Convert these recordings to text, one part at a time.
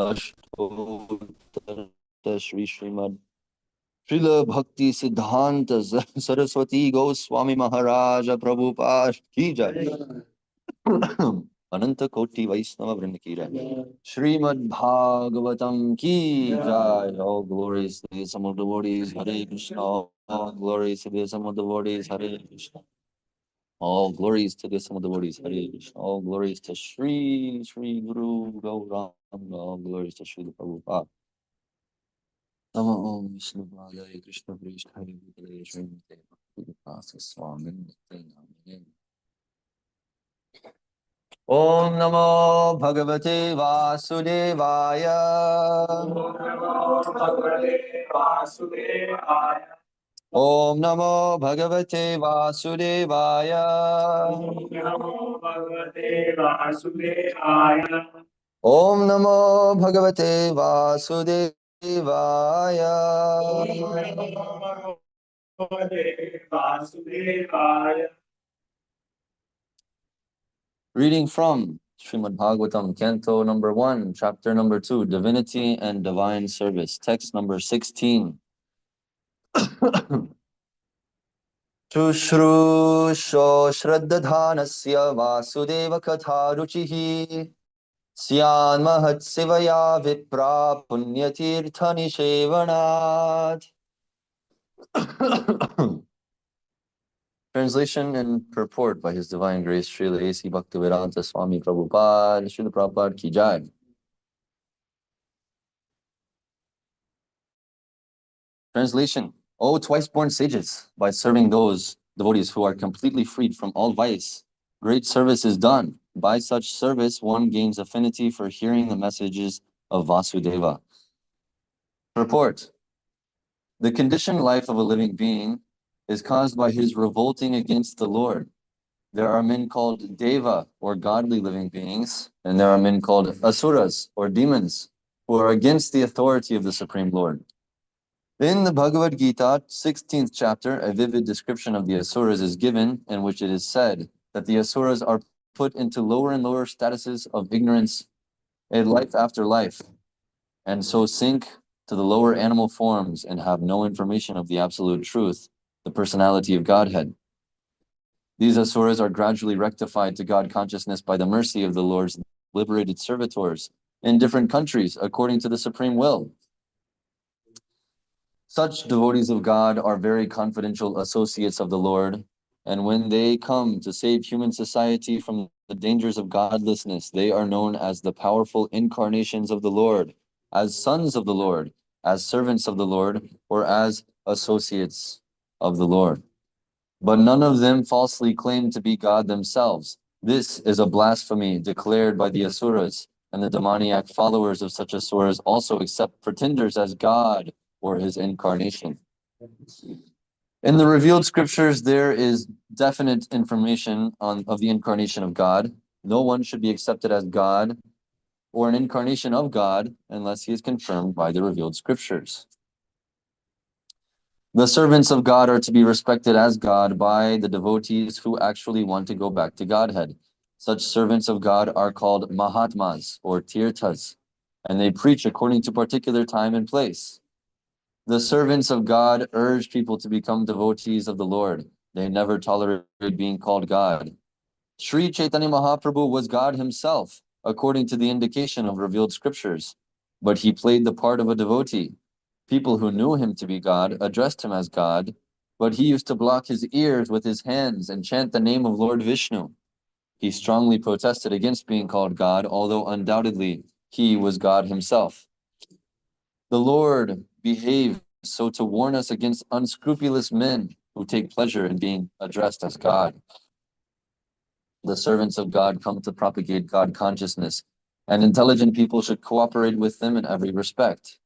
अष्टोत्तर श्री श्रीमद श्रील भक्ति सिद्धांत सरस्वती गोस्वामी महाराज प्रभुपाद की जय। अनंत कोटि वैष्णव वृंद की जय। श्रीमद् भागवतम की जय। All glories to the some of the devotees. Hare Krishna. All glories to the some of the devotees. Hare Krishna. All glories to the some of the devotees. Hare Krishna. All glories to Sri Guru Gauranga. All glories to Sri Prabhupada. Namo Om Vishnu Padaya Krishna Prishthaya Bhutale Srimate Bhaktivedanta Swami Nitya Namine. Om Namo Bhagavate Vasudevaya. Om Namo Bhagavate Vasudevaya. Om Namo Bhagavate Vasudevaya. Om Namo Bhagavate Vasudevaya. Om Namo Bhagavate Vasudevaya. Om Namo Bhagavate Vasudevaya. Reading from Srimad Bhagavatam, Canto number 1, chapter number 2, Divinity and Divine Service, text number 16. Tushru sho shraddadhanasya vasudeva katha ruchihi syan mahat sivaya vipra punyatirtha nishevanat. Translation and purport by His Divine Grace Srila A.C. Bhaktivedanta Swami Prabhupada, Srila Prabhupada Ki Jai. Translation: O twice-born sages, by serving those devotees who are completely freed from all vice, great service is done. By such service, one gains affinity for hearing the messages of Vasudeva. Purport: the conditioned life of a living being is caused by his revolting against the Lord. There are men called Deva, or godly living beings, and there are men called Asuras, or demons, who are against the authority of the Supreme Lord. In the Bhagavad Gita, 16th chapter, a vivid description of the Asuras is given, in which it is said that the Asuras are put into lower and lower statuses of ignorance in life after life, and so sink to the lower animal forms and have no information of the absolute truth, the personality of Godhead. These Asuras are gradually rectified to God consciousness by the mercy of the Lord's liberated servitors in different countries according to the supreme will. Such devotees of God are very confidential associates of the Lord, and when they come to save human society from the dangers of godlessness, they are known as the powerful incarnations of the Lord, as sons of the Lord, as servants of the Lord, or as associates of the Lord. But none of them falsely claim to be God themselves. This is a blasphemy declared by the Asuras, and the demoniac followers of such Asuras also accept pretenders as God or his incarnation. In the revealed scriptures, there is definite information of the incarnation of God. No one should be accepted as God or an incarnation of God unless he is confirmed by the revealed scriptures. The servants of God are to be respected as God by the devotees who actually want to go back to Godhead. Such servants of God are called Mahatmas or Tirthas, and they preach according to particular time and place. The servants of God urge people to become devotees of the Lord. They never tolerated being called God. Sri Chaitanya Mahaprabhu was God himself, according to the indication of revealed scriptures, but he played the part of a devotee. People who knew him to be God addressed him as God, but he used to block his ears with his hands and chant the name of Lord Vishnu. He strongly protested against being called God, although undoubtedly he was God himself. The Lord behaved so to warn us against unscrupulous men who take pleasure in being addressed as God. The servants of God come to propagate God consciousness, and intelligent people should cooperate with them in every respect.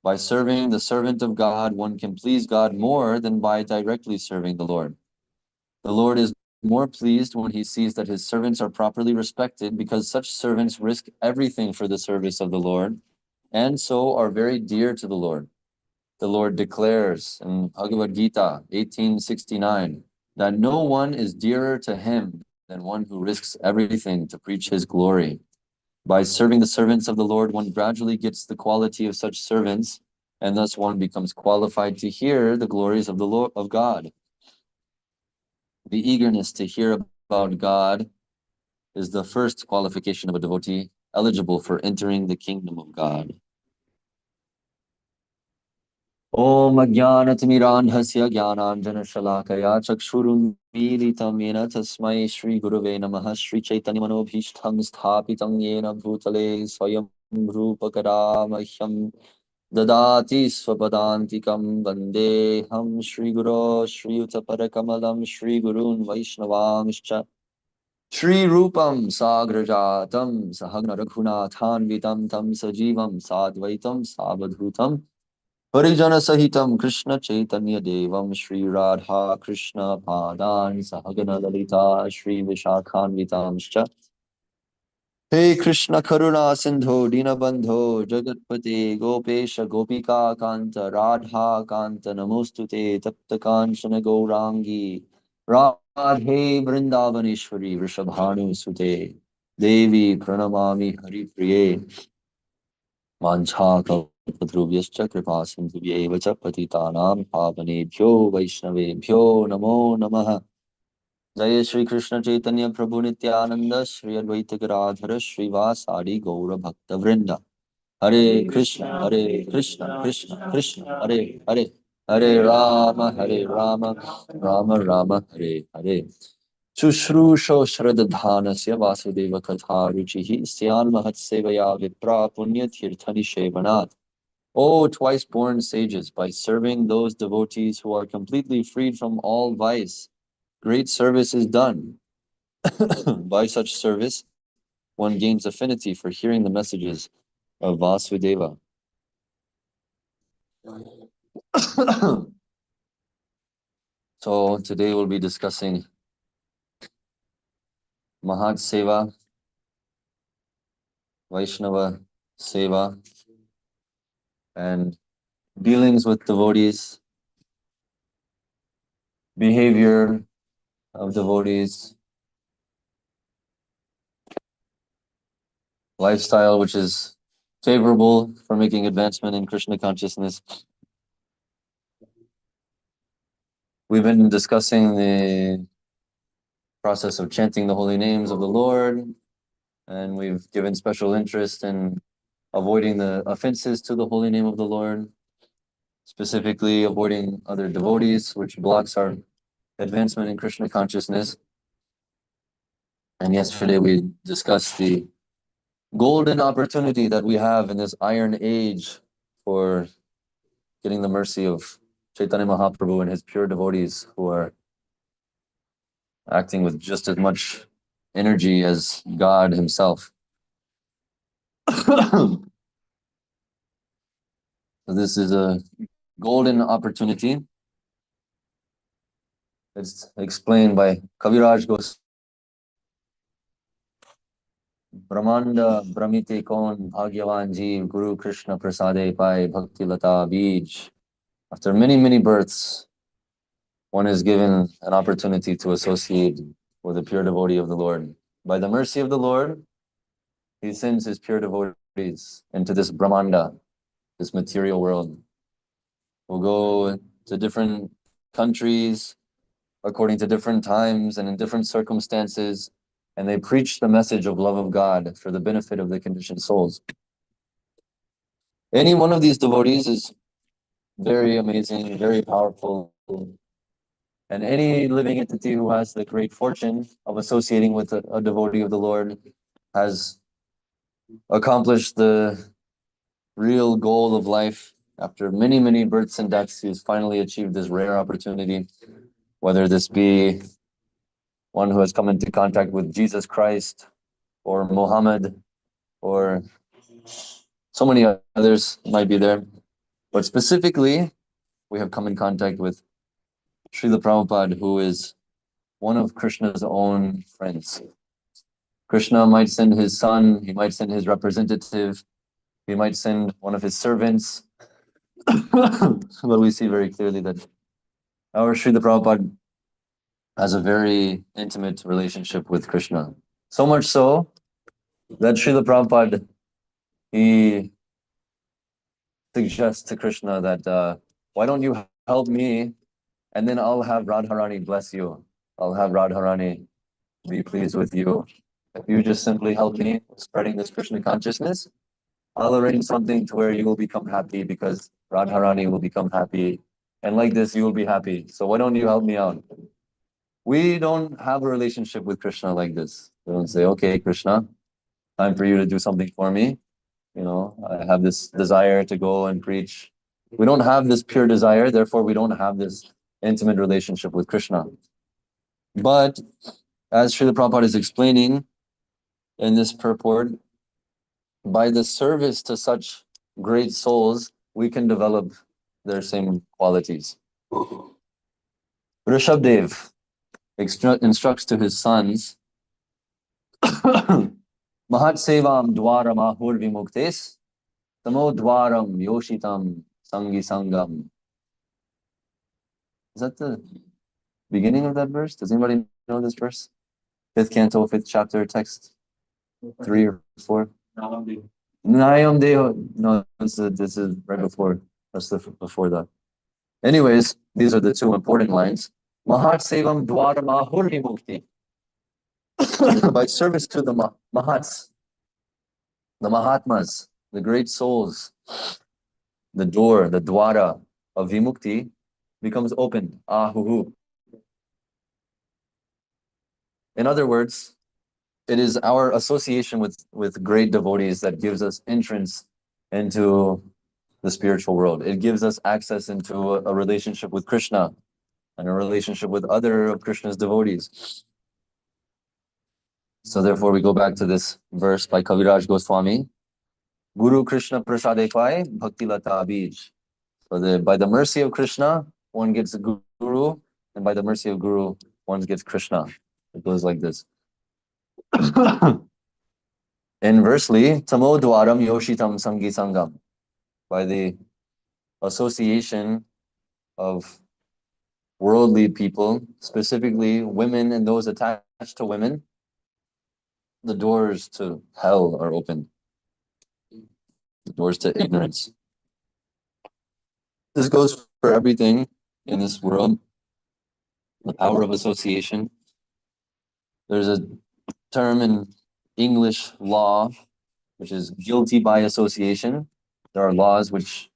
By serving the servant of God, one can please God more than by directly serving the Lord. The Lord is more pleased when he sees that his servants are properly respected, because such servants risk everything for the service of the Lord, and so are very dear to the Lord. The Lord declares in Bhagavad Gita 18:69 that no one is dearer to him than one who risks everything to preach his glory. By serving the servants of the Lord, one gradually gets the quality of such servants, and thus one becomes qualified to hear the glories of the Lord of God. The eagerness to hear about God is the first qualification of a devotee eligible for entering the kingdom of God. Om Ajnanatimirandhasya Jnananjana Shalakaya Chakshurunmilitam Yena Tasmai Shri Gurave Namaha Shri Chaitanya Manobhishtham Sthapitam Yena Bhutale Swayam Rupakadamahyam Dadati Swapadantikam Vandeham Shri Guru Shri Utaparakamalam Shri Gurun Vaishnavamscha Shri Rupam Sagrajatam Sahagna Raghunathanvitam Tam Sajivam Sadvaitam Savadhutam Parijana Sahitam Krishna Chaitanya Devam Shri Radha Krishna Padan Sahagana Lalita Shri Vishakhanvitamscha Hey Krishna Karuna Sindho Dinabandho Jagatpate Gopesha Gopika Kanta Radha Kanta Namostute Tapta Kanchana Gaurangi Radhe Vrindavaneshwari Vrishabhanu Sute Devi Pranamami Hari Priye Mancha Kalpatrubhyascha Kripa Sindhubhyeva cha Patitanam Pavanebhyo Vaishnavebhyo Namo Namaha Jaya Shri Krishna Chaitanya Prabhu Nityananda Shri Advaita Gadadhara Shri Vasadi Gaura Bhakta Vrinda Hare Krishna Krishna Krishna Hare Hare Hare Rama Rama Rama Hare Hare Shushrusho Shradadhanasya Vasudeva Katha Ruchihi Syan Mahat Sevaya Vipra Punya Tirthani Shevanat. O twice born sages, by serving those devotees who are completely freed from all vice, great service is done. By such service, one gains affinity for hearing the messages of Vasudeva. So today we'll be discussing Mahat Seva, Vaishnava Seva, and dealings with devotees, behavior of devotees, lifestyle which is favorable for making advancement in Krishna consciousness. We've been discussing the process of chanting the holy names of the Lord, and we've given special interest in avoiding the offenses to the holy name of the Lord, specifically avoiding other devotees, which blocks our advancement in Krishna consciousness. And yesterday we discussed the golden opportunity that we have in this iron age for getting the mercy of Chaitanya Mahaprabhu and his pure devotees who are acting with just as much energy as God himself. So this is a golden opportunity. It's explained by Kaviraj Goswami. Brahmanda Brahmite Kon Bhagyavan Jeev Guru Krishna Prasade Pai Bhakti Lata Bij. After many births, one is given an opportunity to associate with a pure devotee of the Lord. By the mercy of the Lord, he sends his pure devotees into this Brahmanda, this material world. We'll go to different countries according to different times and in different circumstances, and they preach the message of love of God for the benefit of the conditioned souls. Any one of these devotees is very amazing, very powerful, and any living entity who has the great fortune of associating with a devotee of the Lord has accomplished the real goal of life. After many births and deaths, he's finally achieved this rare opportunity, whether this be one who has come into contact with Jesus Christ or Muhammad or so many others might be there. But specifically, we have come in contact with Srila Prabhupada, who is one of Krishna's own friends. Krishna might send his son, he might send his representative, he might send one of his servants. But we see very clearly that our Srila Prabhupada has a very intimate relationship with Krishna. So much so that Srila Prabhupada, he suggests to Krishna that why don't you help me, and then I'll have Radharani bless you. I'll have Radharani be pleased with you. If you just simply help me spreading this Krishna consciousness, I'll arrange something to where you will become happy because Radharani will become happy. And like this, you will be happy. So why don't you help me out? We don't have a relationship with Krishna like this. We don't say, okay, Krishna, time for you to do something for me. I have this desire to go and preach. We don't have this pure desire, therefore we don't have this intimate relationship with Krishna. But as Srila Prabhupada is explaining in this purport, by the service to such great souls, we can develop their same qualities. Rishabdev instructs to his sons, Mahat Sevam Dwaram Ahur Vimuktes, Tamo Dwaram Yoshitam Sangi Sangam. Is that the beginning of that verse? Does anybody know this verse? 5th canto, 5th chapter, text 3 or 4. Nayam Deho. No, this is right before. That's before that. Anyways, these are the two important lines. Mahat Sevam Dwaram Ahur Vimukti. By service to the Mahats, the Mahatmas, the great souls, the door, the Dwara of Vimukti becomes open. Ahuhu. In other words, it is our association with great devotees that gives us entrance into the spiritual world. It gives us access into a relationship with Krishna and a relationship with other of Krishna's devotees. So therefore we go back to this verse by Kaviraj Goswami. Guru Krishna Prasade Pai Bhakti Lata Bij. So by the mercy of Krishna, one gets a Guru, and by the mercy of Guru, one gets Krishna. It goes like this. Inversely, Tamo Dwaram Yoshitam Sangi Sangam. By the association of worldly people, specifically women and those attached to women, the doors to hell are open. The doors to ignorance. This goes for everything in this world. The power of association. There's a term in English law, which is guilty by association. There are laws which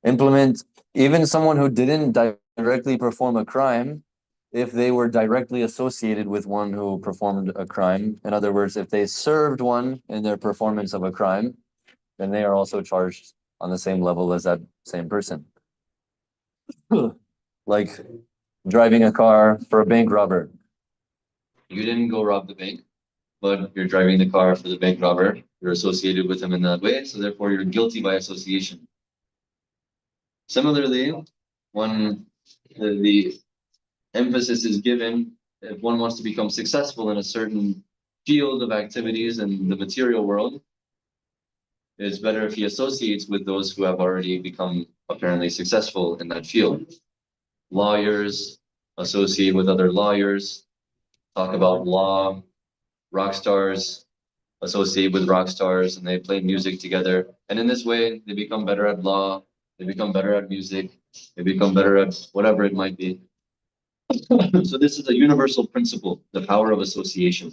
implement even someone who didn't directly perform a crime, if they were directly associated with one who performed a crime. In other words, if they served one in their performance of a crime, then they are also charged on the same level as that same person. Like driving a car for a bank robber. You didn't go rob the bank, but you're driving the car for the bank robber. You're associated with him in that way, so therefore you're guilty by association. Similarly, when the emphasis is given, if one wants to become successful in a certain field of activities in the material world, it's better if he associates with those who have already become apparently successful in that field. Lawyers associate with other lawyers, talk about law. Rock stars associate with rock stars and they play music together. And in this way, they become better at law, they become better at music, they become better at whatever it might be. So this is a universal principle, the power of association.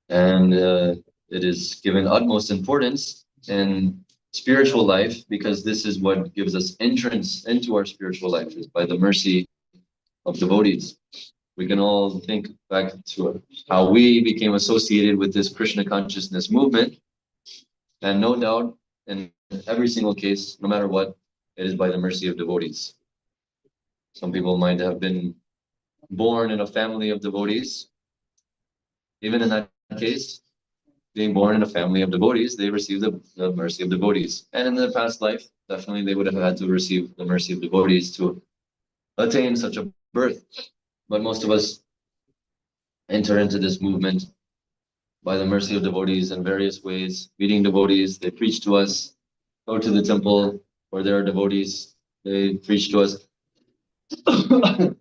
And it is given utmost importance in spiritual life because this is what gives us entrance into our spiritual life, is by the mercy of devotees. We can all think back to how we became associated with this Krishna consciousness movement. And no doubt, in every single case, no matter what, it is by the mercy of devotees. Some people might have been born in a family of devotees. Even in that case, being born in a family of devotees, they received the mercy of devotees. And in their past life, definitely they would have had to receive the mercy of devotees to attain such a birth. But most of us enter into this movement by the mercy of devotees in various ways. Meeting devotees, they preach to us. Go to the temple where there are devotees, they preach to us.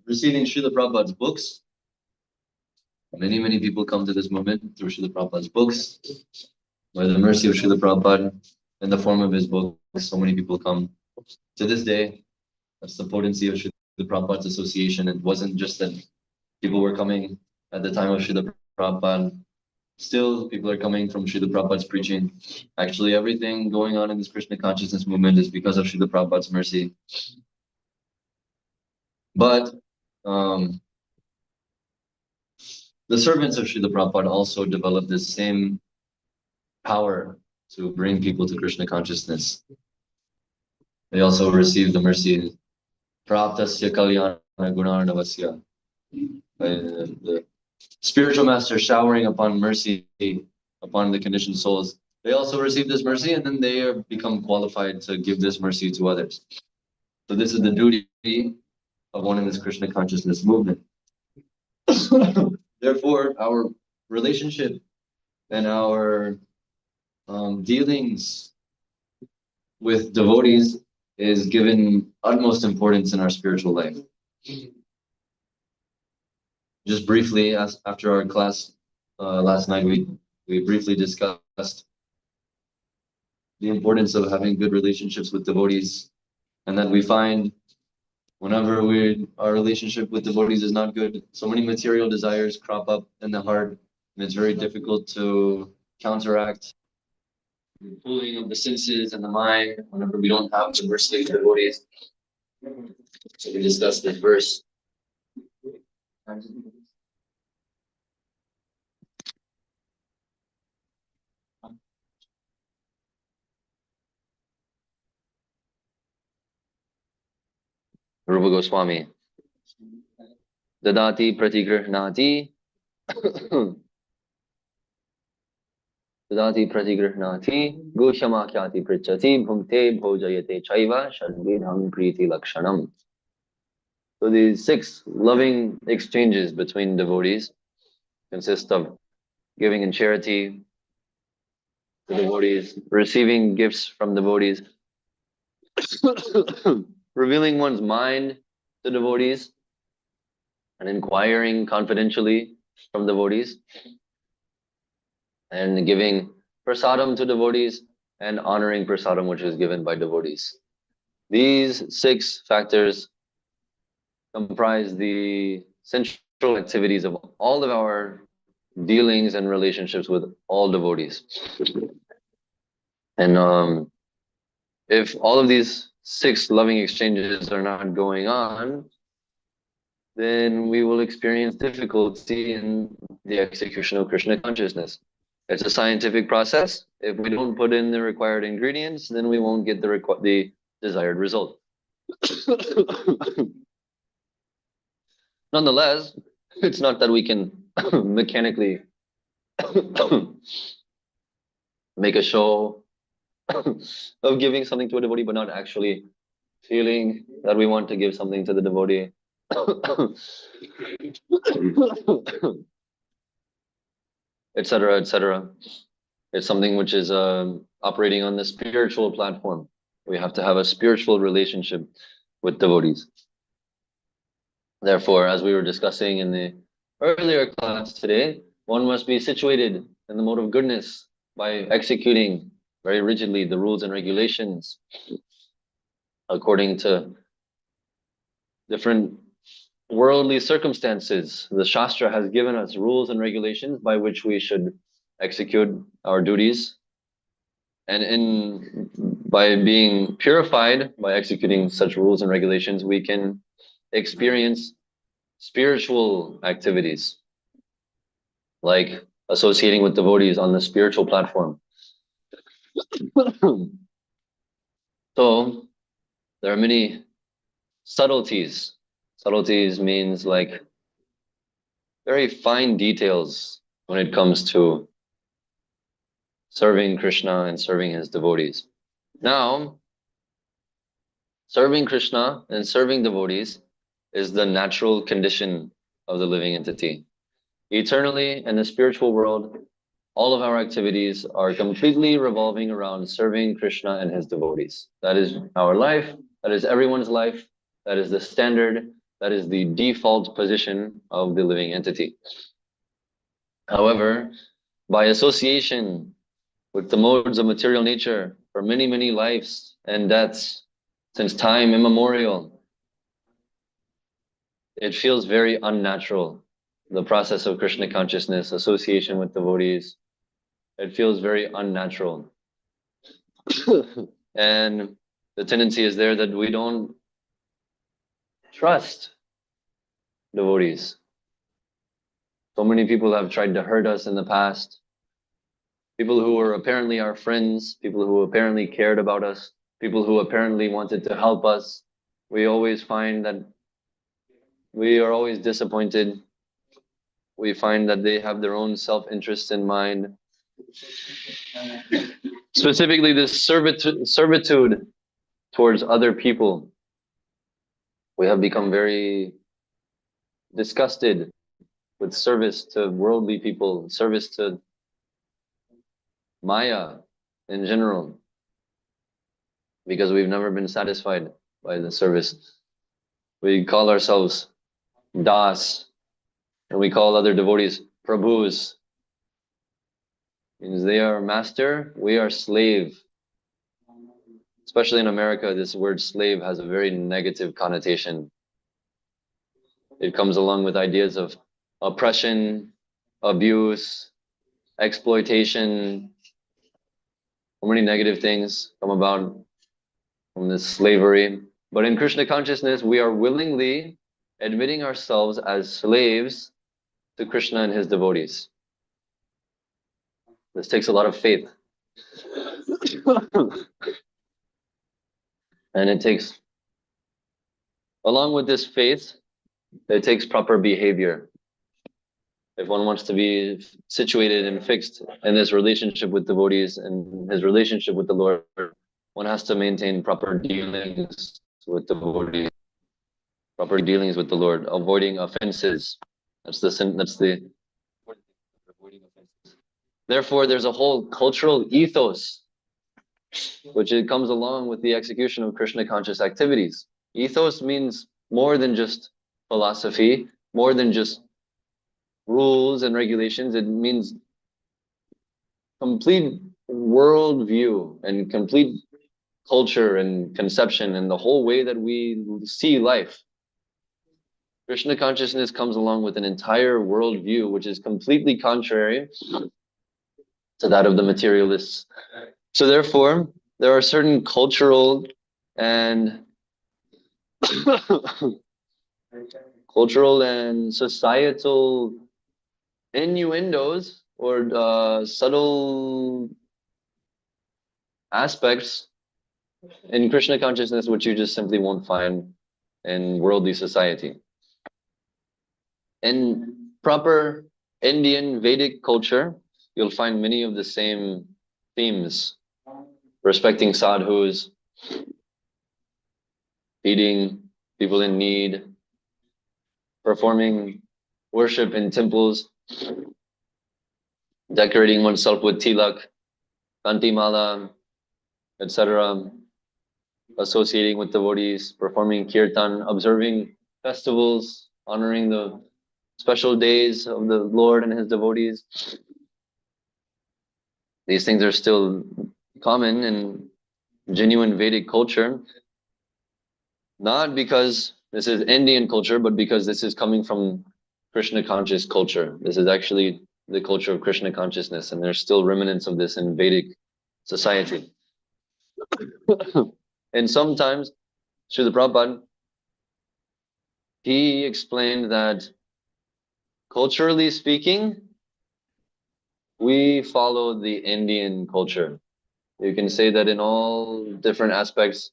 Receiving Srila Prabhupada's books Many people come to this movement through Srila Prabhupada's books. By the mercy of Srila Prabhupada, in the form of his books, so many people come. To this day, that's the potency of Srila Prabhupada's association. It wasn't just that people were coming at the time of Srila Prabhupada. Still, people are coming from Srila Prabhupada's preaching. Actually, everything going on in this Krishna consciousness movement is because of Srila Prabhupada's mercy. But the servants of Srila Prabhupada also developed this same power to bring people to Krishna consciousness. They also received the mercy. Praptasya kalyana gunarnavasya. The spiritual master showering upon mercy upon the conditioned souls. They also receive this mercy, and then they become qualified to give this mercy to others. So this is the duty of one in this Krishna consciousness movement. Therefore, our relationship and our dealings with devotees is given utmost importance in our spiritual life. Just briefly, after our class last night, we briefly discussed the importance of having good relationships with devotees, and that we find whenever our relationship with devotees is not good, so many material desires crop up in the heart, and it's very difficult to counteract the pulling of the senses and the mind whenever we don't have the mercy of devotees. So we discussed this verse. Rupa Goswami. Dadati pratigrihnati. Dadati pratigrihnati. Guhyamakyati prichati. Bhumte bhojayate chaiva. Shadvidham priti lakshanam. So these 6 loving exchanges between devotees consist of giving in charity to devotees, receiving gifts from devotees, revealing one's mind to devotees, and inquiring confidentially from devotees, and giving prasadam to devotees, and honoring prasadam which is given by devotees. These 6 factors comprise the central activities of all of our dealings and relationships with all devotees. And if all of these 6 loving exchanges are not going on, then we will experience difficulty in the execution of Krishna consciousness. It's a scientific process. If we don't put in the required ingredients, then we won't get the desired result. Nonetheless, it's not that we can mechanically make a show of giving something to a devotee, but not actually feeling that we want to give something to the devotee. Etc., etc. It's something which is operating on the spiritual platform. We have to have a spiritual relationship with devotees. Therefore, as we were discussing in the earlier class today, one must be situated in the mode of goodness by executing very rigidly the rules and regulations according to different worldly circumstances. The Shastra has given us rules and regulations by which we should execute our duties. And by being purified, by executing such rules and regulations, we can experience spiritual activities, like associating with devotees on the spiritual platform. So there are many subtleties. Subtleties means like very fine details when it comes to serving Krishna and serving his devotees. Now, serving Krishna and serving devotees is the natural condition of the living entity. Eternally, in the spiritual world, all of our activities are completely revolving around serving Krishna and his devotees. That is our life, that is everyone's life, that is the standard, that is the default position of the living entity. However, by association with the modes of material nature for many, many lives and deaths, since time immemorial, it feels very unnatural. The process of Krishna consciousness, association with devotees, it feels very unnatural. And the tendency is there that we don't trust devotees. So many people have tried to hurt us in the past. People who were apparently our friends, people who apparently cared about us, people who apparently wanted to help us. We always find that we are always disappointed. We find that they have their own self-interest in mind. Specifically, this servitude towards other people. We have become very disgusted with service to worldly people, service to Maya in general, because we've never been satisfied by the service. We call ourselves Das, and we call other devotees Prabhus. Means they are master, we are slave. Especially in America, this word slave has a very negative connotation. It comes along with ideas of oppression, abuse, exploitation. So many negative things come about from this slavery. But in Krishna consciousness, we are willingly admitting ourselves as slaves to Krishna and his devotees. This takes a lot of faith. And it takes, along with this faith, it takes proper behavior. If one wants to be situated and fixed in this relationship with devotees and his relationship with the Lord, one has to maintain proper dealings with devotees, proper dealings with the Lord, avoiding offenses. That's the avoiding offenses. Therefore, there's a whole cultural ethos which it comes along with the execution of Krishna conscious activities. Ethos means more than just philosophy, more than just rules and regulations. It means complete worldview and complete culture and conception and the whole way that we see life. Krishna consciousness comes along with an entire worldview which is completely contrary to that of the materialists. So therefore, there are certain cultural and societal innuendos or subtle aspects in Krishna consciousness which you just simply won't find in worldly society. In proper Indian Vedic culture, you'll find many of the same themes: respecting sadhus, feeding people in need, performing worship in temples, decorating oneself with tilak, kantimala, etc., associating with devotees, performing kirtan, observing festivals, honoring the special days of the Lord and his devotees. These things are still common in genuine Vedic culture, not because this is Indian culture, but because this is coming from Krishna conscious culture. This is actually the culture of Krishna consciousness, and there's still remnants of this in Vedic society. And sometimes, Srila Prabhupada, he explained that culturally speaking, we follow the Indian culture. You can say that in all different aspects,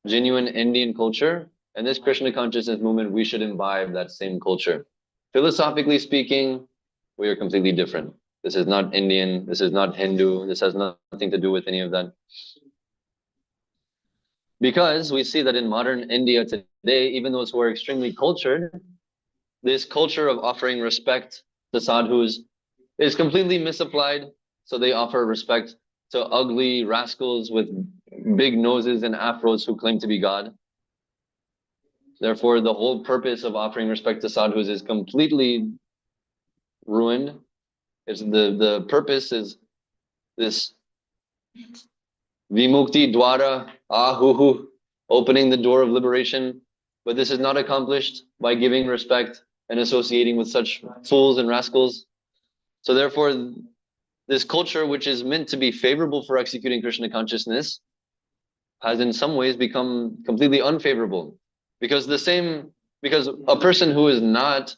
genuine Indian culture and this Krishna consciousness movement, we should imbibe that same culture. Philosophically speaking, we are completely different. This is not Indian, this is not Hindu, this has nothing to do with any of that. Because we see that in modern India today, even those who are extremely cultured, this culture of offering respect to sadhus is completely misapplied. So they offer respect to ugly rascals with big noses and afros who claim to be God. Therefore, the whole purpose of offering respect to sadhus is completely ruined. It's the purpose is this Vimukti Dwara Ahuhu, opening the door of liberation. But this is not accomplished by giving respect and associating with such fools and rascals. So therefore, this culture, which is meant to be favorable for executing Krishna consciousness, has in some ways become completely unfavorable. Because a person who is not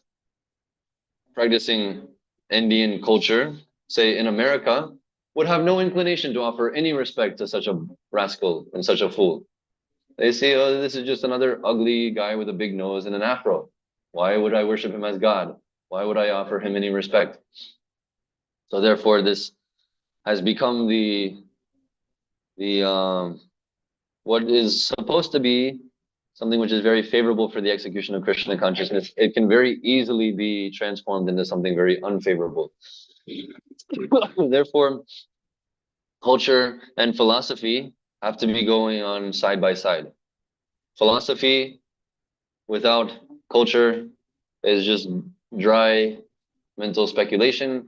practicing Indian culture, say in America, would have no inclination to offer any respect to such a rascal and such a fool. They say, oh, this is just another ugly guy with a big nose and an afro. Why would I worship him as God? Why would I offer him any respect? So therefore, this has become the what is supposed to be something which is very favorable for the execution of Krishna consciousness. It can very easily be transformed into something very unfavorable. Therefore, culture and philosophy have to be going on side by side. Philosophy without culture is just dry mental speculation,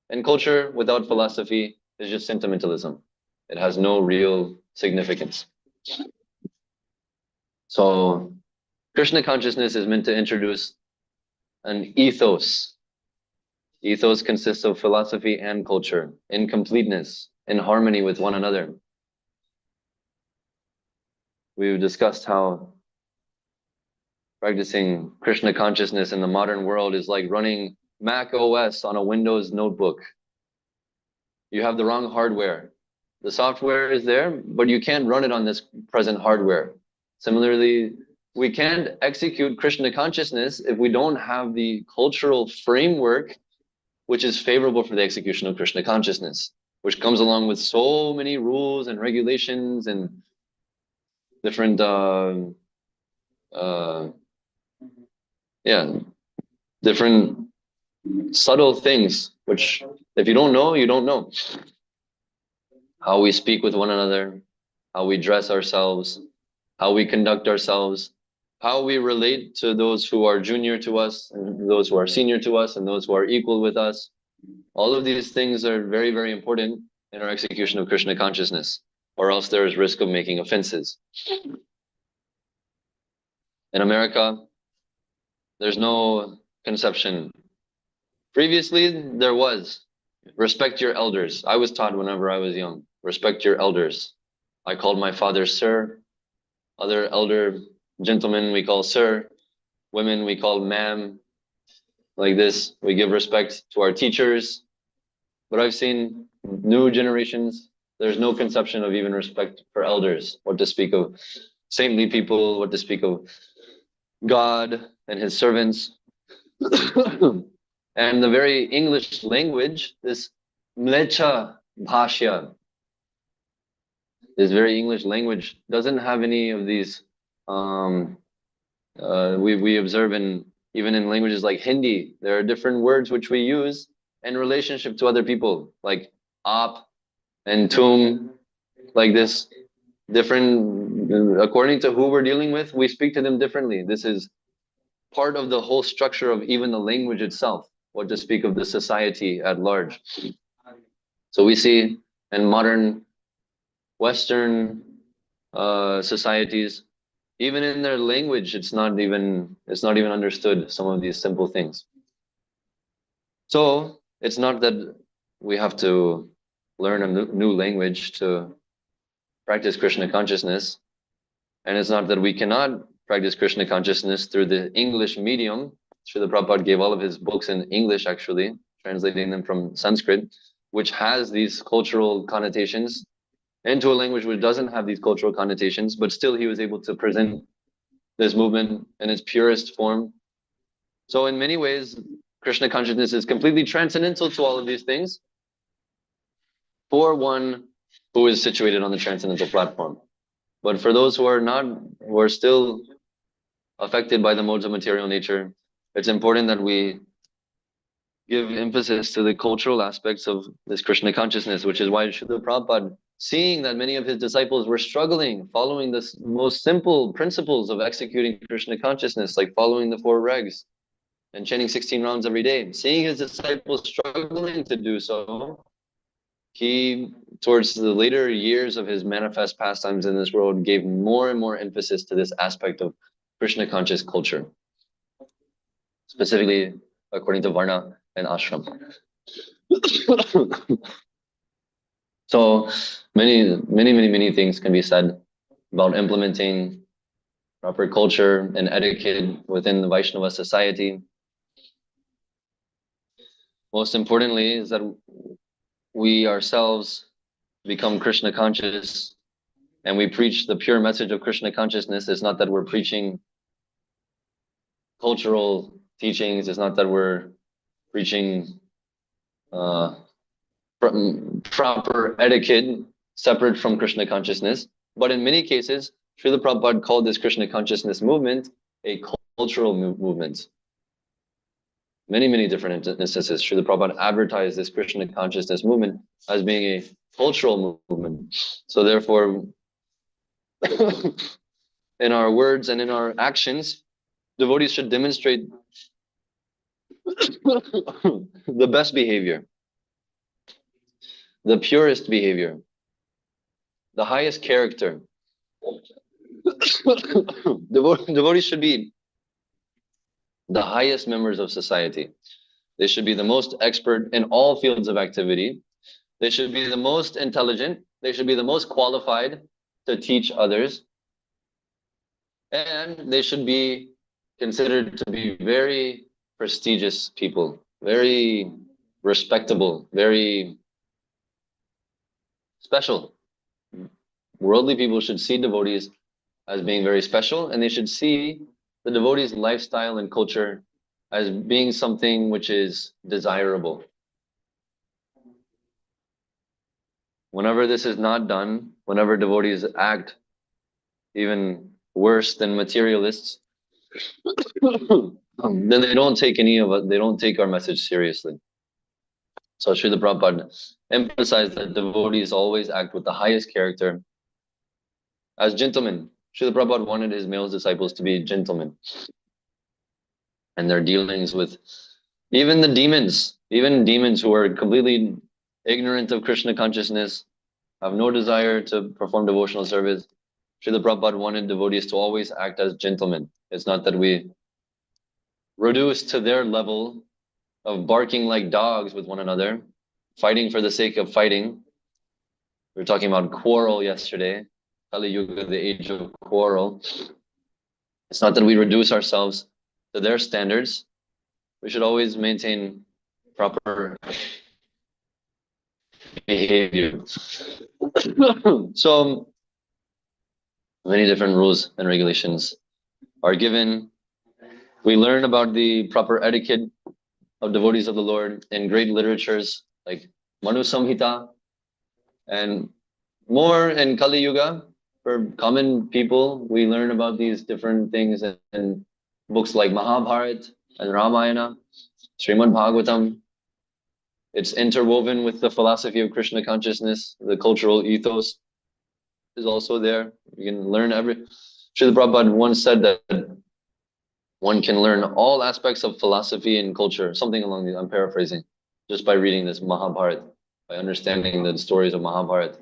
and culture without philosophy is just sentimentalism. It has no real significance. So Krishna consciousness is meant to introduce an ethos. Ethos consists of philosophy and culture in completeness, in harmony with one another. We've discussed how practicing Krishna consciousness in the modern world is like running Mac OS on a Windows notebook. You have the wrong hardware. The software is there, but you can't run it on this present hardware. Similarly, we can't execute Krishna consciousness if we don't have the cultural framework which is favorable for the execution of Krishna consciousness, which comes along with so many rules and regulations and different different subtle things, which if you don't know, you don't know. How we speak with one another, how we dress ourselves, how we conduct ourselves, how we relate to those who are junior to us, and those who are senior to us, and those who are equal with us. All of these things are very, very important in our execution of Krishna consciousness, or else there is risk of making offenses. In America, there's no conception. Previously, there was. Respect your elders. I was taught whenever I was young. Respect your elders. I called my father sir. Other elder gentlemen we call sir. Women we call ma'am. Like this, we give respect to our teachers. But I've seen new generations, there's no conception of even respect for elders. What to speak of saintly people, what to speak of God and his servants. And the very English language, this mlecha bhashya, this very English language doesn't have any of these. We observe even in languages like Hindi, there are different words which we use in relationship to other people, like aap and tum, like this. Different, according to who we're dealing with, we speak to them differently. This is part of the whole structure of even the language itself, what to speak of the society at large. So we see in modern Western societies, even in their language, it's not even understood, some of these simple things. So it's not that we have to learn a new language to practice Krishna consciousness, and it's not that we cannot practice Krishna consciousness through the English medium. Srila Prabhupada gave all of his books in English, actually, translating them from Sanskrit, which has these cultural connotations, into a language which doesn't have these cultural connotations, but still he was able to present this movement in its purest form. So in many ways, Krishna consciousness is completely transcendental to all of these things for one who is situated on the transcendental platform. But for those who are not, who are still affected by the modes of material nature, it's important that we give emphasis to the cultural aspects of this Krishna consciousness, which is why Srila Prabhupada, seeing that many of his disciples were struggling, following the most simple principles of executing Krishna consciousness, like following the four regs, and chanting 16 rounds every day. Seeing his disciples struggling to do so, he, towards the later years of his manifest pastimes in this world, gave more and more emphasis to this aspect of Krishna conscious culture, specifically according to Varna and Ashram. So many things can be said about implementing proper culture and etiquette within the Vaishnava society. Most importantly is that we ourselves become Krishna conscious and we preach the pure message of Krishna consciousness. It's not that we're preaching cultural teachings. It's not that we're preaching proper etiquette separate from Krishna consciousness. But in many cases, Srila Prabhupada called this Krishna consciousness movement a cultural movement. Many different instances, Srila Prabhupada advertised this Krishna consciousness movement as being a cultural movement. So therefore, in our words and in our actions, devotees should demonstrate the best behavior, the purest behavior, the highest character. Devotees should be the highest members of society. They should be the most expert in all fields of activity. They should be the most intelligent. They should be the most qualified to teach others. And they should be considered to be very prestigious people, very respectable, very special. Worldly people should see devotees as being very special, and they should see the devotees' lifestyle and culture as being something which is desirable. Whenever this is not done, whenever devotees act even worse than materialists, then they don't take any of it, they don't take our message seriously. So Srila Prabhupada emphasized that devotees always act with the highest character as gentlemen. Srila Prabhupada wanted his male disciples to be gentlemen. And their dealings with even the demons, even demons who are completely ignorant of Krishna consciousness, have no desire to perform devotional service. Srila Prabhupada wanted devotees to always act as gentlemen. It's not that we reduce to their level of barking like dogs with one another, fighting for the sake of fighting. We were talking about quarrel yesterday, Kali Yuga, the age of quarrel. It's not that we reduce ourselves to their standards. We should always maintain proper behavior. So many different rules and regulations are given. We learn about the proper etiquette of devotees of the Lord in great literatures like Manu Samhita, and more in Kali Yuga. For common people, we learn about these different things in books like Mahabharata and Ramayana, Srimad Bhagavatam. It's interwoven with the philosophy of Krishna consciousness. The cultural ethos is also there. You can learn Srila Prabhupada once said that one can learn all aspects of philosophy and culture, something along these, I'm paraphrasing, just by reading this Mahabharata, by understanding the stories of Mahabharata.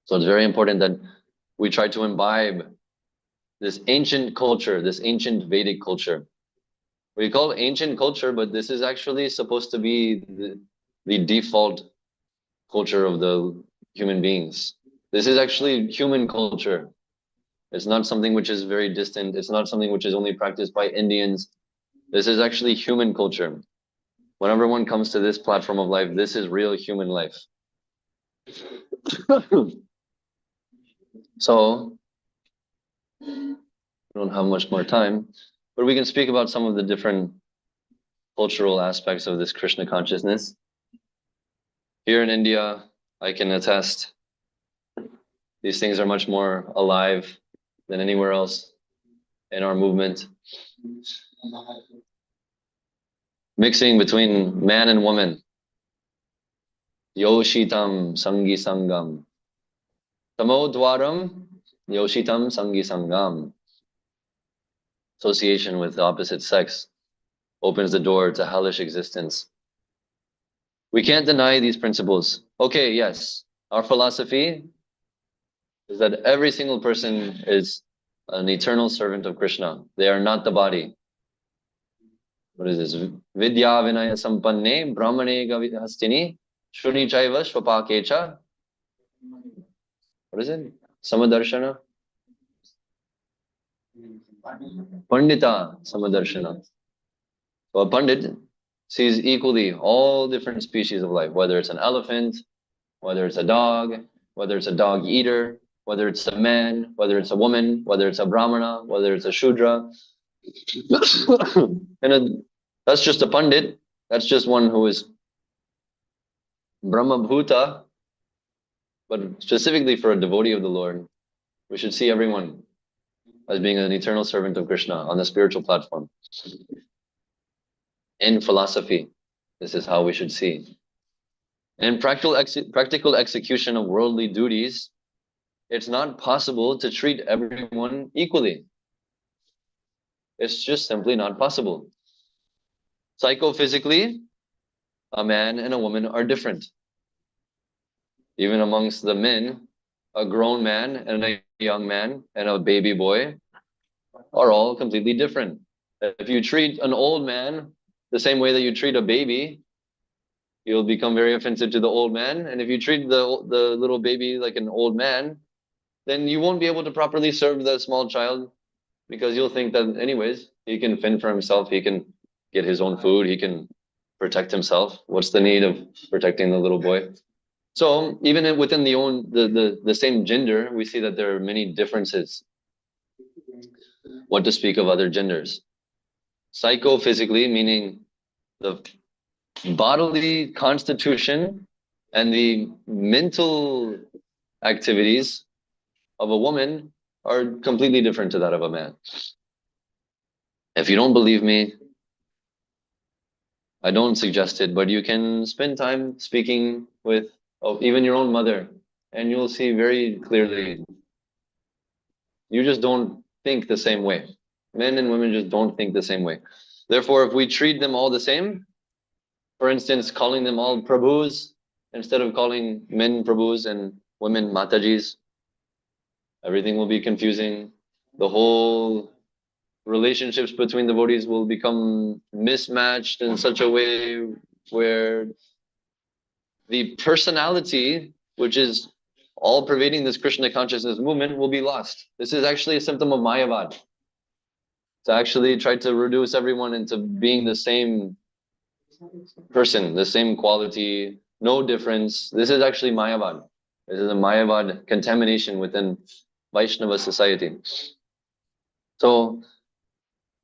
So it's very important that we try to imbibe this ancient culture, this ancient Vedic culture. We call it ancient culture, but this is actually supposed to be the default culture of the human beings. This is actually human culture. It's not something which is very distant. It's not something which is only practiced by Indians. This is actually human culture. Whenever one comes to this platform of life, this is real human life. So, we don't have much more time, but we can speak about some of the different cultural aspects of this Krishna consciousness. Here in India, I can attest, these things are much more alive than anywhere else in our movement. Mixing between man and woman. Yoshitam Sangi Sangam. Tamodwaram Yoshitam Sangi Sangam. association with the opposite sex opens the door to hellish existence. We can't deny these principles. Okay, yes, our philosophy is that every single person is an eternal servant of Krishna. They are not the body. What is this? Vidya vinaya sampanne brahmane gavihastini shuni chaiva shvapakecha. What is it? Samadarshana? Pandita Samadarshana. So a pandit sees equally all different species of life, whether it's an elephant, whether it's a dog, whether it's a dog eater, whether it's a man, whether it's a woman, whether it's a brahmana, whether it's a shudra. That's just a pandit. That's just one who is Brahma Bhuta. But specifically for a devotee of the Lord, we should see everyone as being an eternal servant of Krishna on the spiritual platform. In philosophy, this is how we should see. In practical execution of worldly duties, it's not possible to treat everyone equally. It's just simply not possible. Psychophysically, a man and a woman are different. Even amongst the men, a grown man and a young man and a baby boy are all completely different. If you treat an old man the same way that you treat a baby, you'll become very offensive to the old man. And if you treat the little baby like an old man, then you won't be able to properly serve the small child, because you'll think that anyways, he can fend for himself, he can get his own food, he can protect himself. What's the need of protecting the little boy? So even within the same gender, we see that there are many differences. What to speak of other genders? Psychophysically, meaning the bodily constitution and the mental activities of a woman are completely different to that of a man. If you don't believe me, I don't suggest it, but you can spend time speaking with even your own mother, and you'll see very clearly, you just don't think the same way. Men and women just don't think the same way. Therefore, if we treat them all the same, for instance, calling them all Prabhus instead of calling men Prabhus and women Matajis, everything will be confusing. The whole relationships between devotees will become mismatched in such a way where the personality, which is all pervading this Krishna consciousness movement, will be lost. This is actually a symptom of Mayavad. To actually try to reduce everyone into being the same person, the same quality, no difference. This is actually Mayavad. This is a Mayavad contamination within Vaishnava society. So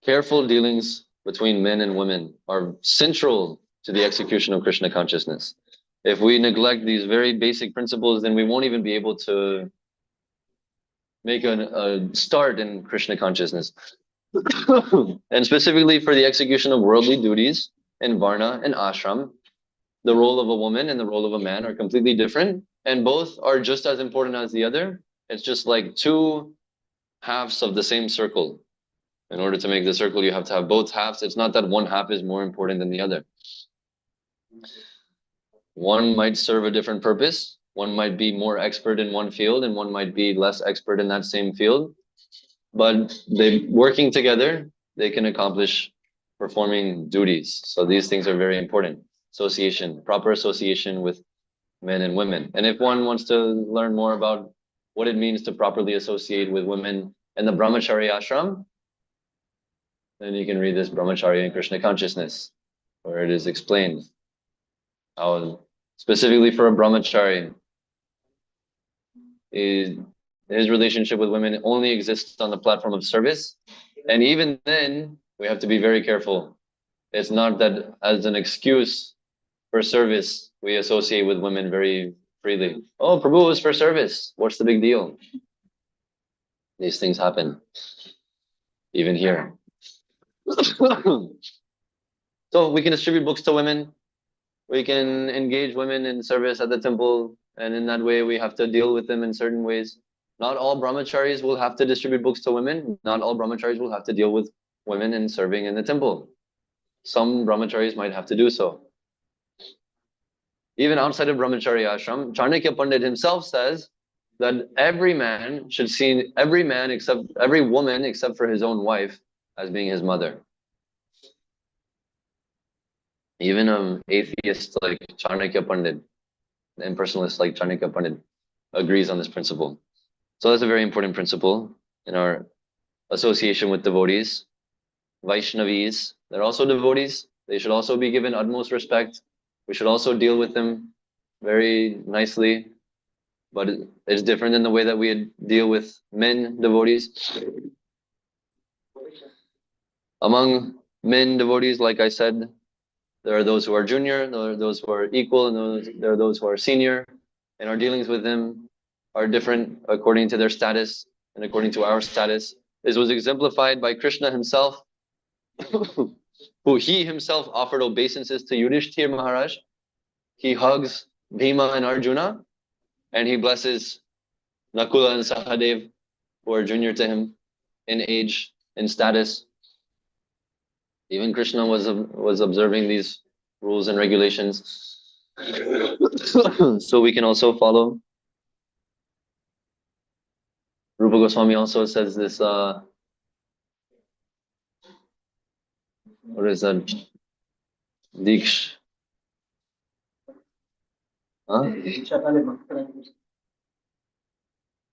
careful dealings between men and women are central to the execution of Krishna consciousness. If we neglect these very basic principles, then we won't even be able to make a start in Krishna consciousness. And specifically for the execution of worldly duties in Varna and Ashram, the role of a woman and the role of a man are completely different, and both are just as important as the other. It's just like two halves of the same circle. In order to make the circle, you have to have both halves. It's not that one half is more important than the other. One might serve a different purpose. One might be more expert in one field, and one might be less expert in that same field. But they working together, they can accomplish performing duties. So these things are very important. Association, proper association with men and women. And if one wants to learn more about what it means to properly associate with women in the Brahmachari ashram, then you can read this Brahmacharya in Krishna Consciousness, where it is explained how specifically for a Brahmachari, his relationship with women only exists on the platform of service. And even then, we have to be very careful. It's not that as an excuse for service, we associate with women very freely. Oh, Prabhu is for service. What's the big deal? These things happen, even here. So we can distribute books to women. We can engage women in service at the temple. And in that way, we have to deal with them in certain ways. Not all brahmacharis will have to distribute books to women. Not all brahmacharis will have to deal with women in serving in the temple. Some brahmacharis might have to do so. Even outside of brahmachari ashram, Chanakya Pandit himself says that every man should see every woman except for his own wife as being his mother. Even an atheist like Chanakya Pandit, an impersonalist like Chanakya Pandit, agrees on this principle. So that's a very important principle in our association with devotees. Vaishnavis, they're also devotees. They should also be given utmost respect. We should also deal with them very nicely. But it's different than the way that we deal with men devotees. Among men devotees, like I said, there are those who are junior, there are those who are equal, and there are those who are senior. And our dealings with them are different according to their status and according to our status. This was exemplified by Krishna himself, who he himself offered obeisances to Yudhishthir Maharaj. He hugs Bhima and Arjuna, and he blesses Nakula and Sahadev, who are junior to him in age, in status. Even Krishna was observing these rules and regulations. So we can also follow. Rupa Goswami also says this, what is that? Diksh. Huh?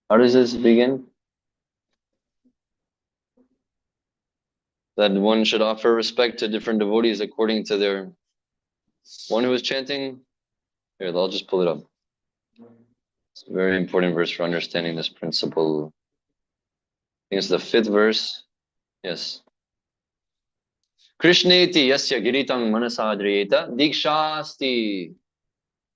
How does this begin? That one should offer respect to different devotees according to their... One who is chanting... Here, I'll just pull it up. It's a very important verse for understanding this principle. I think it's the 5th verse. Yes. Krishneti yasya giritang manasadriyeta dikshasti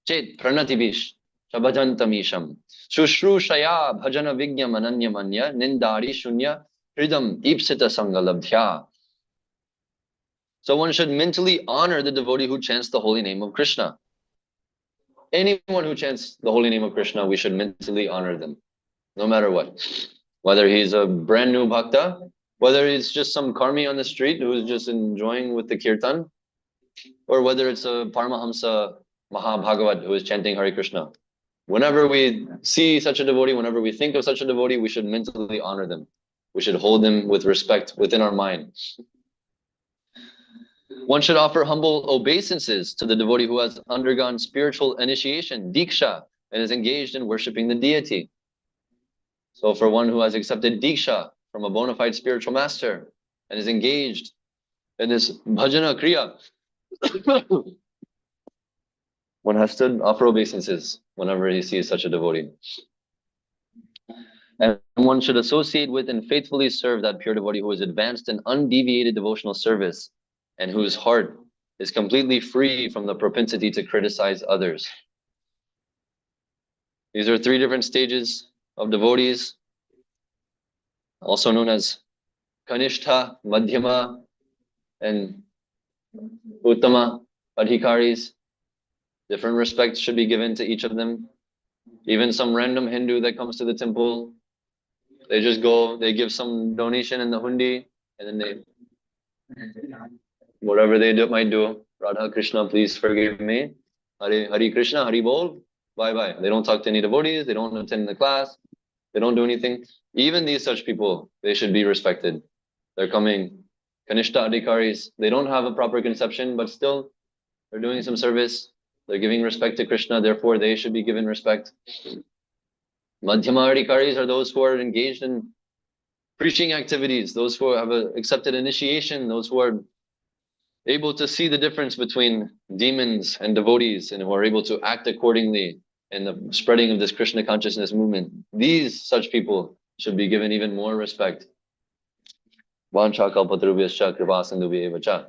chet pranatibish shabhajantamisham shushrushaya bhajana vigyam ananyamanya nindari shunya hridam ipsita sangalabdhya. So one should mentally honor the devotee who chants the holy name of Krishna. Anyone who chants the holy name of Krishna, we should mentally honor them, no matter what. Whether he's a brand new bhakta, whether it's just some karmi on the street who's just enjoying with the kirtan, or whether it's a Paramahamsa Mahabhagavat who is chanting Hare Krishna. Whenever we see such a devotee, whenever we think of such a devotee, we should mentally honor them. We should hold them with respect within our mind. One should offer humble obeisances to the devotee who has undergone spiritual initiation, diksha, and is engaged in worshipping the deity. So for one who has accepted diksha from a bona fide spiritual master and is engaged in this bhajana kriya, one has to offer obeisances whenever he sees such a devotee. And one should associate with and faithfully serve that pure devotee who is advanced in undeviated devotional service and whose heart is completely free from the propensity to criticize others. These are 3 different stages of devotees, also known as Kanishta, Madhyama, and Uttama Adhikaris. Different respect should be given to each of them. Even some random Hindu that comes to the temple, they just go, they give some donation in the hundi, and then they, whatever they might do, Radha Krishna, please forgive me. Hari Krishna, Hari Bol, bye-bye. They don't talk to any devotees, they don't attend the class, they don't do anything. Even these such people, they should be respected. They're coming, Kanishta Adhikaris, they don't have a proper conception, but still, they're doing some service. They're giving respect to Krishna, therefore they should be given respect. Madhyama Adhikaris are those who are engaged in preaching activities, those who have accepted initiation, those who are able to see the difference between demons and devotees and who are able to act accordingly in the spreading of this Krishna consciousness movement. These such people should be given even more respect. Vancha kalpatarubhyascha kripasindubhya eva cha.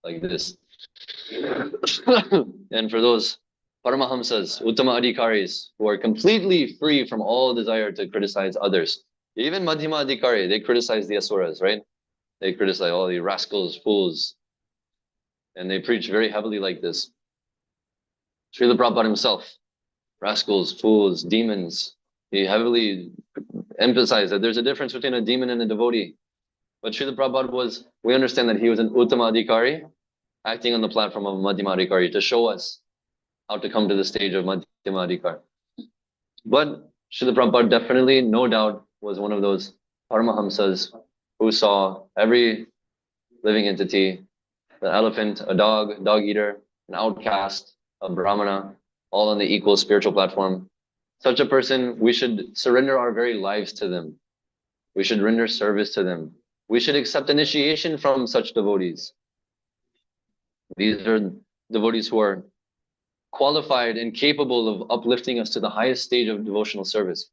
Like this. And for those Paramahamsas, Uttama Adhikaris, who are completely free from all desire to criticize others. Even Madhyama Adhikari, they criticize the Asuras, right? They criticize all the rascals, fools. And they preach very heavily like this. Srila Prabhupada himself, rascals, fools, demons. He heavily emphasized that there's a difference between a demon and a devotee. But Srila Prabhupada we understand that he was an Uttama Adhikari, acting on the platform of Madhyama Adhikari to show us how to come to the stage of Madhyama Adhikar. But Srila Prabhupada definitely, no doubt, was one of those Paramahamsas who saw every living entity, the elephant, a dog eater, an outcast, a brahmana, all on the equal spiritual platform. Such a person, we should surrender our very lives to them. We should render service to them. We should accept initiation from such devotees. These are devotees who are qualified and capable of uplifting us to the highest stage of devotional service.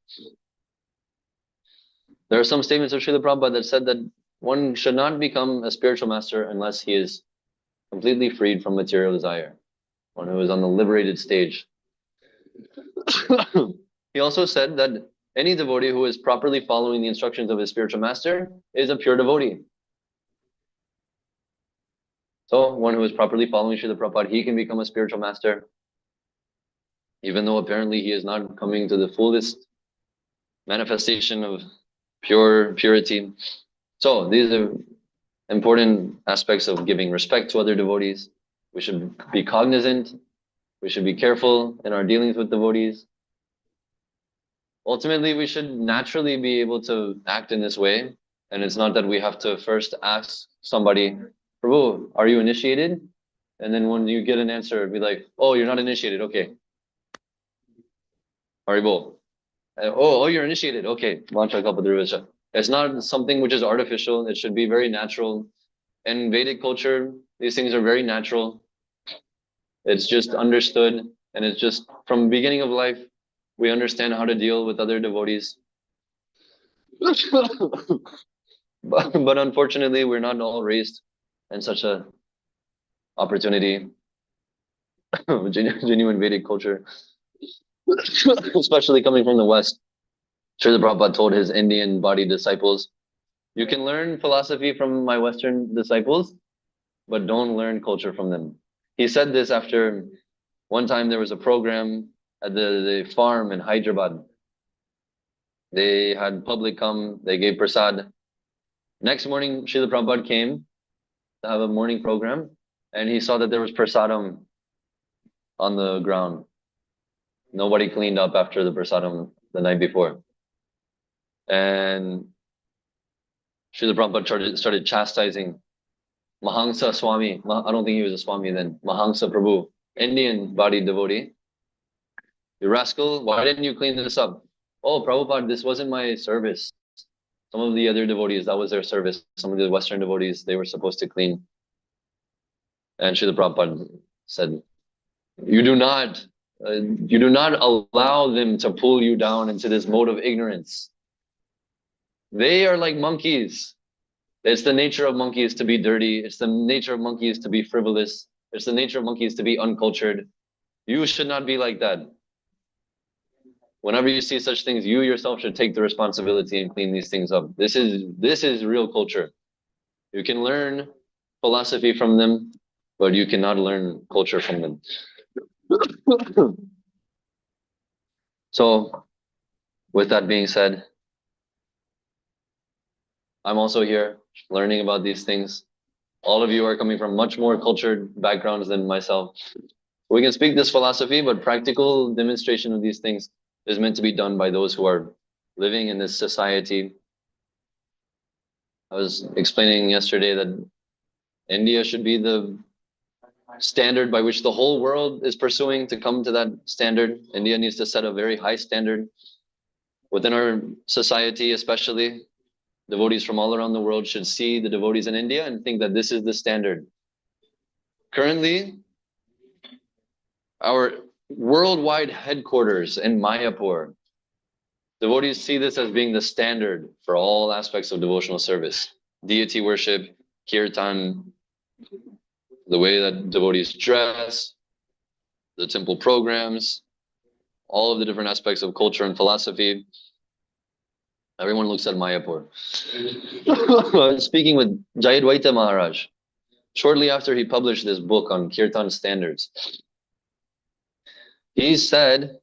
There are some statements of Srila Prabhupada that said that one should not become a spiritual master unless he is completely freed from material desire, one who is on the liberated stage. He also said that any devotee who is properly following the instructions of his spiritual master is a pure devotee. So one who is properly following Srila Prabhupada, he can become a spiritual master, even though apparently he is not coming to the fullest manifestation of purity. So these are important aspects of giving respect to other devotees. We should be cognizant. We should be careful in our dealings with devotees. Ultimately, we should naturally be able to act in this way. And it's not that we have to first ask somebody, Prabhu, are you initiated? And then when you get an answer, be like, oh, you're not initiated. Okay. Haribol. Oh, you're initiated. Okay. It's not something which is artificial. It should be very natural. In Vedic culture, these things are very natural. It's just understood. And it's just from the beginning of life, we understand how to deal with other devotees. But unfortunately, we're not all raised in such a opportunity, genuine Vedic culture, especially coming from the West. Srila Prabhupada told his Indian body disciples, you can learn philosophy from my Western disciples, but don't learn culture from them. He said this after one time there was a program at the farm in Hyderabad. They had public come, they gave prasad. Next morning, Srila Prabhupada came to have a morning program, and he saw that there was prasadam on the ground. Nobody cleaned up after the prasadam the night before. And Srila Prabhupada started chastising Mahangsa Swami. I don't think he was a Swami then. Mahangsa Prabhu, Indian body devotee. You rascal, why didn't you clean this up? Oh, Prabhupada, this wasn't my service. Some of the other devotees, that was their service. Some of the Western devotees, they were supposed to clean. And Srila Prabhupada said, you do not allow them to pull you down into this mode of ignorance. They are like monkeys. It's the nature of monkeys to be dirty. It's the nature of monkeys to be frivolous. It's the nature of monkeys to be uncultured. You should not be like that. Whenever you see such things, you yourself should take the responsibility and clean these things up. This is real culture. You can learn philosophy from them, but you cannot learn culture from them. So, with that being said, I'm also here learning about these things. All of you are coming from much more cultured backgrounds than myself. We can speak this philosophy, but practical demonstration of these things is meant to be done by those who are living in this society. I was explaining yesterday that India should be the standard by which the whole world is pursuing to come to that standard. India needs to set a very high standard within our society, especially. Devotees from all around the world should see the devotees in India and think that this is the standard. Currently, our worldwide headquarters in Mayapur, devotees see this as being the standard for all aspects of devotional service. Deity worship, kirtan, the way that devotees dress, the temple programs, all of the different aspects of culture and philosophy. Everyone looks at Mayapur. I was speaking with Jayadvaita Maharaj shortly after he published this book on kirtan standards. He said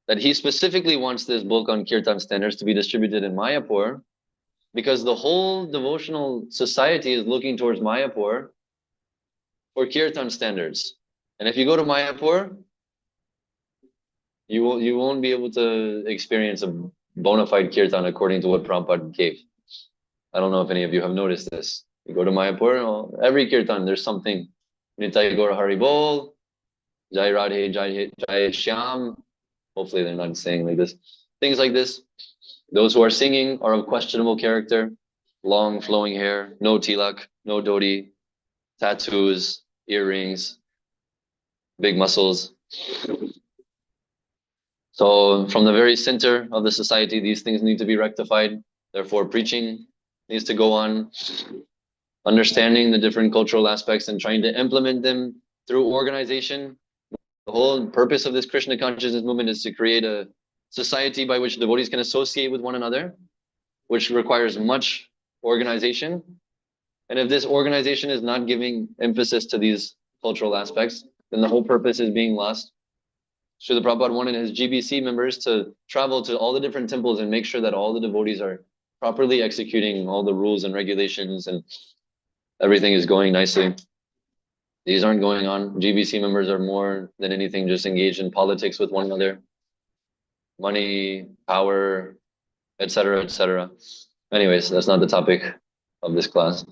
that he specifically wants this book on kirtan standards to be distributed in Mayapur because the whole devotional society is looking towards Mayapur for kirtan standards. And if you go to Mayapur, you won't be able to experience a bona fide kirtan according to what Prabhupada gave. I don't know if any of you have noticed this. You go to Mayapur, well, every kirtan, there's something. Nitai Gaur Hari Bol, Jai Radhe, Jai Shyam. Hopefully they're not saying like this. Things like this. Those who are singing are of questionable character, long flowing hair, no tilak, no dhoti, tattoos, earrings, big muscles. So from the very center of the society, these things need to be rectified. Therefore, preaching needs to go on, understanding the different cultural aspects and trying to implement them through organization. The whole purpose of this Krishna consciousness movement is to create a society by which devotees can associate with one another, which requires much organization. And if this organization is not giving emphasis to these cultural aspects, then the whole purpose is being lost. Srila Prabhupada wanted his GBC members to travel to all the different temples and make sure that all the devotees are properly executing all the rules and regulations and everything is going nicely. These aren't going on. GBC members are more than anything just engaged in politics with one another, money, power, etc., etc. Anyways, that's not the topic of this class.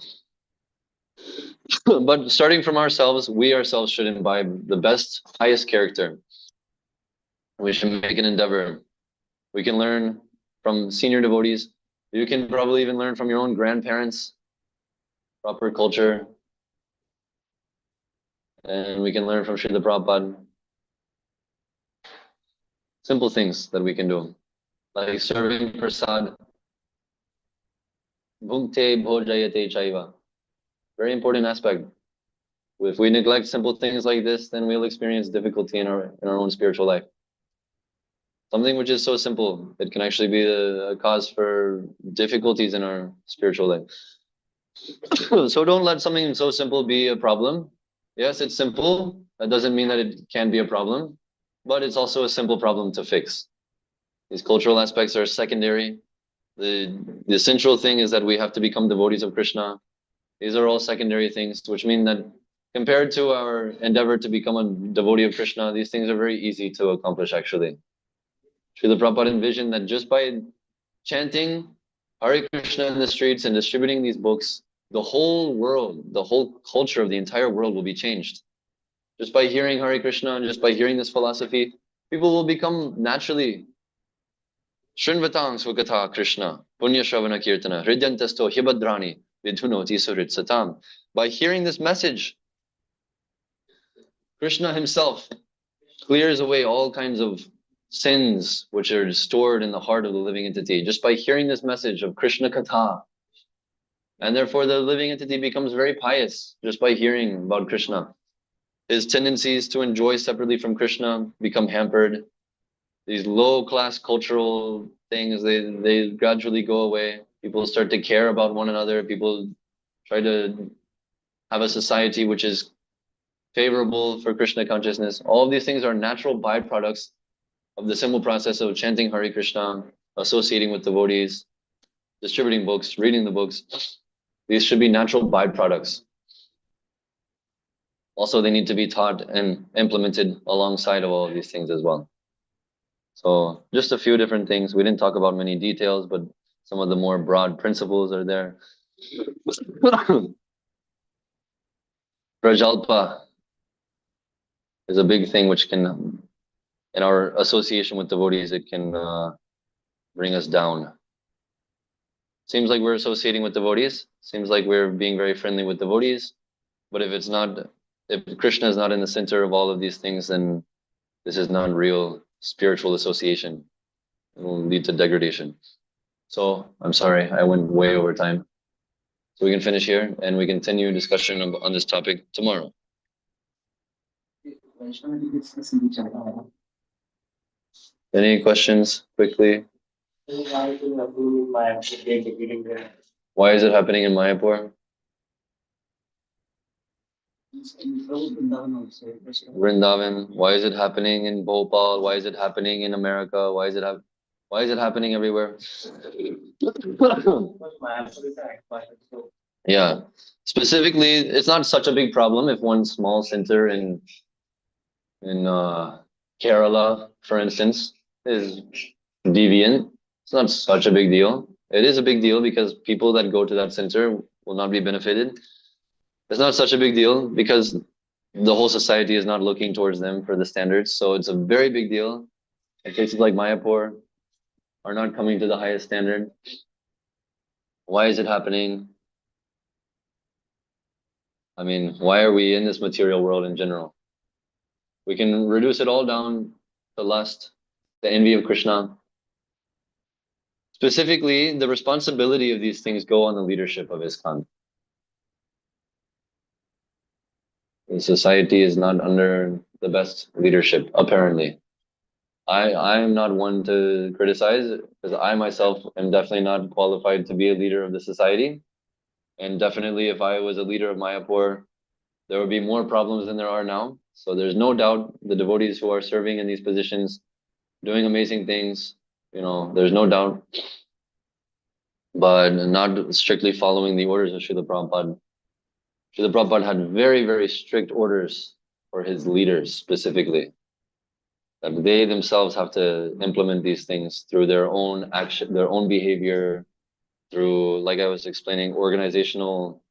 But starting from ourselves, we ourselves should imbibe the best, highest character. We should make an endeavor. We can learn from senior devotees. You can probably even learn from your own grandparents, proper culture. And we can learn from Srila Prabhupada. Simple things that we can do, like serving prasad. Bhukte bhojayate chaiva. Very important aspect. If we neglect simple things like this, then we'll experience difficulty in our own spiritual life. Something which is so simple, it can actually be a cause for difficulties in our spiritual life. So don't let something so simple be a problem. Yes, it's simple. That doesn't mean that it can be a problem, but it's also a simple problem to fix. These cultural aspects are secondary. The central thing is that we have to become devotees of Krishna. These are all secondary things, which mean that compared to our endeavor to become a devotee of Krishna, these things are very easy to accomplish actually. Srila Prabhupada envisioned that just by chanting Hare Krishna in the streets and distributing these books, the whole world, the whole culture of the entire world will be changed. Just by hearing Hare Krishna and just by hearing this philosophy, people will become naturally Shrinvatang Svakatha Krishna, Punya Shravana Kirtana, Hridyantasto Hibadrani, Vidhunoti Surit Satam. By hearing this message, Krishna himself clears away all kinds of sins which are stored in the heart of the living entity just by hearing this message of Krishna Katha. And therefore the living entity becomes very pious just by hearing about Krishna. His tendencies to enjoy separately from Krishna become hampered. These low-class cultural things, they gradually go away. People start to care about one another. People try to have a society which is favorable for Krishna consciousness. All of these things are natural byproducts of the simple process of chanting Hare Krishna, associating with devotees, distributing books, reading the books. These should be natural byproducts. Also, they need to be taught and implemented alongside of all of these things as well. So just a few different things. We didn't talk about many details, but some of the more broad principles are there. Prajalpa is a big thing which can, in our association with devotees, it can bring us down. Seems like we're associating with devotees. Seems like we're being very friendly with devotees. But if Krishna is not in the center of all of these things, then this is not real spiritual association. It will lead to degradation. So I'm sorry, I went way over time. So we can finish here and we continue discussion on this topic tomorrow. Any questions quickly? Why is it happening in Mayapur? Vrindavan. Why is it happening in Bhopal? Why is it happening in America? Why is it happening? Why is it happening everywhere? Yeah. Specifically, it's not such a big problem if one small center in Kerala, for instance, is deviant. It's not such a big deal. It is a big deal because people that go to that center will not be benefited. It's not such a big deal because the whole society is not looking towards them for the standards. So it's a very big deal. And places like Mayapur are not coming to the highest standard. Why is it happening? I mean, why are we in this material world in general? We can reduce it all down to lust, the envy of Krishna. Specifically, the responsibility of these things go on the leadership of ISKCON. The society is not under the best leadership, apparently. I am not one to criticize because I myself am definitely not qualified to be a leader of the society. And definitely, if I was a leader of Mayapur, there would be more problems than there are now. So there's no doubt the devotees who are serving in these positions, doing amazing things, there's no doubt, but not strictly following the orders of Srila Prabhupada. Srila Prabhupada had very, very strict orders for his leaders specifically, that they themselves have to implement these things through their own action, their own behavior, through, like I was explaining, organizational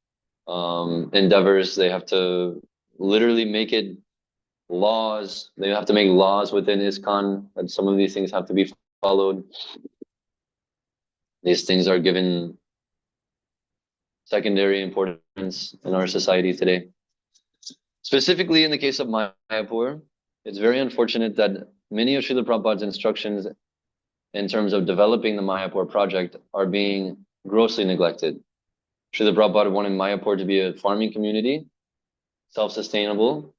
endeavors. They have to literally make it laws. They have to make laws within ISKCON that some of these things have to be followed. These things are given secondary importance in our society today. Specifically in the case of Mayapur, it's very unfortunate that many of Srila Prabhupada's instructions in terms of developing the Mayapur project are being grossly neglected. Srila Prabhupada wanted Mayapur to be a farming community, self-sustainable,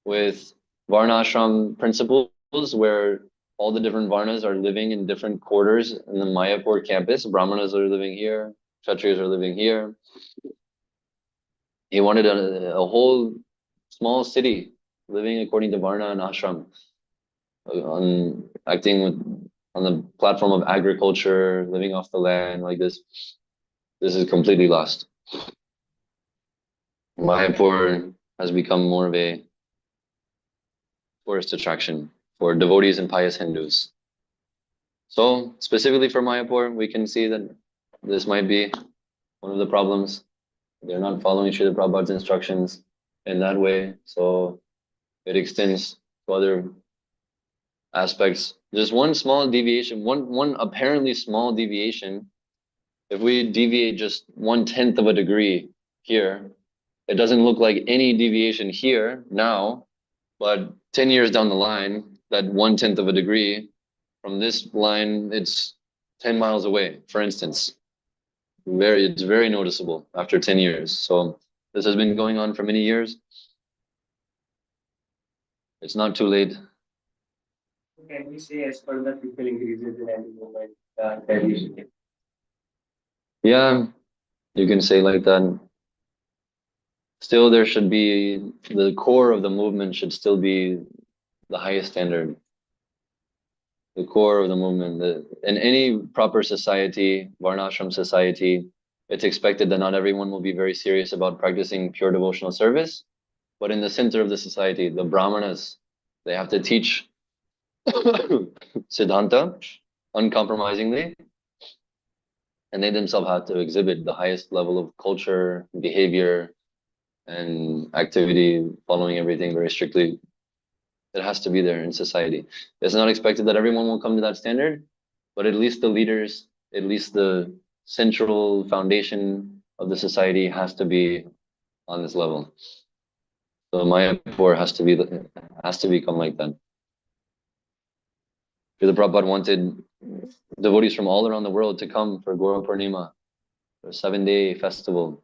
with Varnashram principles where all the different Varnas are living in different quarters in the Mayapur campus. Brahmanas are living here, Kshatriyas are living here. He wanted a whole small city living according to Varna and Ashram, acting on the platform of agriculture, living off the land like this. This is completely lost. Mayapur has become more of a tourist attraction for devotees and pious Hindus. So specifically for Mayapur, we can see that this might be one of the problems. They're not following Srila Prabhupada's instructions in that way. So it extends to other aspects. Just one small deviation, one apparently small deviation. If we deviate just 1/10 of a degree here, it doesn't look like any deviation here now, but 10 years down the line, that 1/10 of a degree from this line, it's 10 miles away, for instance. It's very noticeable after 10 years. So this has been going on for many years. It's not too late. Can we say as per the people increases in any moment, deviation? Yeah, you can say like that. Still, there should be the core of the movement should still be the highest standard. The core of the movement. In any proper society, Varnashram society, it's expected that not everyone will be very serious about practicing pure devotional service. But in the center of the society, the Brahmanas, they have to teach Siddhanta uncompromisingly, and they themselves have to exhibit the highest level of culture, behavior, and activity, following everything very strictly. It has to be there in society. It's not expected that everyone will come to that standard, but at least the leaders, at least the central foundation of the society has to be on this level. So Mayapur has to become like that. Srila Prabhupada wanted devotees from all around the world to come for Gaura Purnima, for a 7-day festival.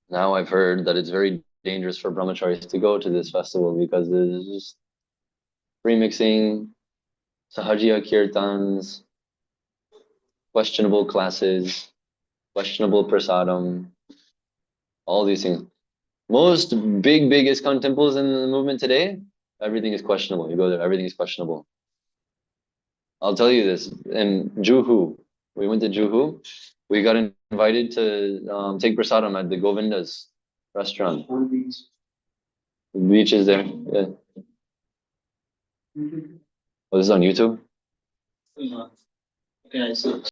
Now I've heard that it's very dangerous for brahmacharis to go to this festival because there's just remixing, sahajiya kirtans, questionable classes, questionable prasadam, all these things. Most big ISKCON temples in the movement today, everything is questionable. You go there, everything is questionable. I'll tell you this. In Juhu, we went to Juhu. We got invited to take prasadam at the Govinda's restaurant. Whole beach. The beach is there. Yeah. Oh, this is on YouTube? Okay, I see.